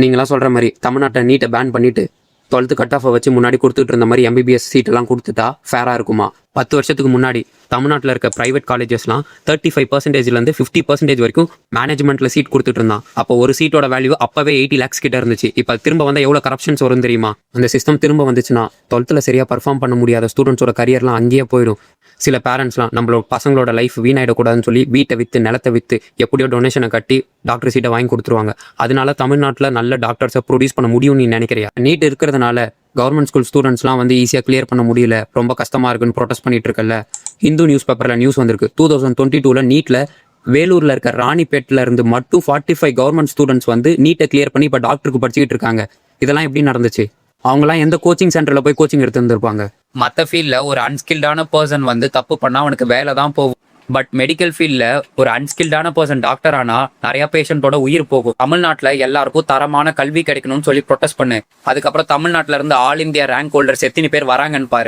நீங்களாம் சொல்கிற மாதிரி தமிழ்நாட்டை நீட்டை பேன் பண்ணிவிட்டு 12th கட் ஆஃபை வச்சு முன்னாடி கொடுத்துட்டு இருந்த மாதிரி எம்பிபிஎஸ் சீட்டெல்லாம் கொடுத்துட்டா ஃபேராக இருக்குமா? 10 வருஷத்துக்கு முன்னாடி தமிழ்நாட்டில் இருக்க ப்ரைவேட் காலேஜஸ்லாம் 35%லேருந்து 50% வரைக்கும் மேனேஜ்மெண்ட்டில் சீட் கொடுத்துட்டு இருந்தான். அப்போ ஒரு சீட்டோட வேல்யூ அப்போவே 80 lakhs கிட்ட இருந்துச்சு. இப்போ திரும்ப வந்தால் எவ்வளோ கரப்ஷன்ஸ் வரும் தெரியுமா? அந்த சிஸ்டம் திரும்ப வந்துச்சுன்னா 12th சரியாக பர்ஃபார்ம் பண்ண முடியாத ஸ்டூடெண்ட்ஸோட கரியர்லாம் அங்கேயே போயிடும். சில பேரண்ட்ஸ்லாம் நம்மளோட பசங்களோட லைஃப் வீணாயிடக்கூடாதுன்னு சொல்லி வீட்டை விற்று நிலத்தை விற்று எப்படியோ டொனேஷனை கட்டி டாக்டர் சீட்டை வாங்கி கொடுத்துருவாங்க. அதனால தமிழ்நாட்டில் நல்ல டாக்டர்ஸை ப்ரொடியூஸ் பண்ண முடியும்னு நீ நினைக்கிறியா? நீட் இருக்கிறதுனால கவர்மெண்ட் ஸ்கூல் ஸ்டூடெண்ட்ஸ்லாம் வந்து ஈஸியாக கிளியர் பண்ண முடியல, ரொம்ப கஷ்டமாக இருக்குன்னு ப்ரொடெஸ்ட் பண்ணிட்டு இருக்கல. ஹிந்து நியூஸ் பேப்பரில் நியூஸ் வந்திருக்கு. 2022 நீட்டில் வேலூரில் இருக்க ராணிப்பேட்டில் இருந்து மட்டும் 45 கவர்மெண்ட் ஸ்டூடெண்ட்ஸ் வந்து நீட்டை கிளியர் பண்ணி இப்போ டாக்டருக்கு படிச்சுக்கிட்டு இருக்காங்க. இதெல்லாம் எப்படி நடந்துச்சு? அவங்களாம் எந்த கோச்சிங் சென்டரில் போய் கோச்சிங் எடுத்து இருந்திருப்பாங்க? மற்ற ஃபீல்டில் ஒரு அன்ஸ்கில்டான பர்சன் வந்து தப்பு பண்ணால் அவனுக்கு வேலை தான் போகும். பட் மெடிக்கல் ஃபீல்டில் ஒரு அன்ஸ்கில்டான பர்சன் டாக்டர் ஆனால் நிறையா பேஷண்ட்டோட உயிர் போகும். தமிழ்நாட்டில் எல்லாருக்கும் தரமான கல்வி கிடைக்கணும்னு சொல்லி ப்ரொடெஸ்ட் பண்ணு. அதுக்கப்புறம் தமிழ்நாட்டில் இருந்து ஆல் இந்தியா ரேங்க் ஹோல்டர்ஸ் எத்தனை பேர் வராங்கன்னு பாரு.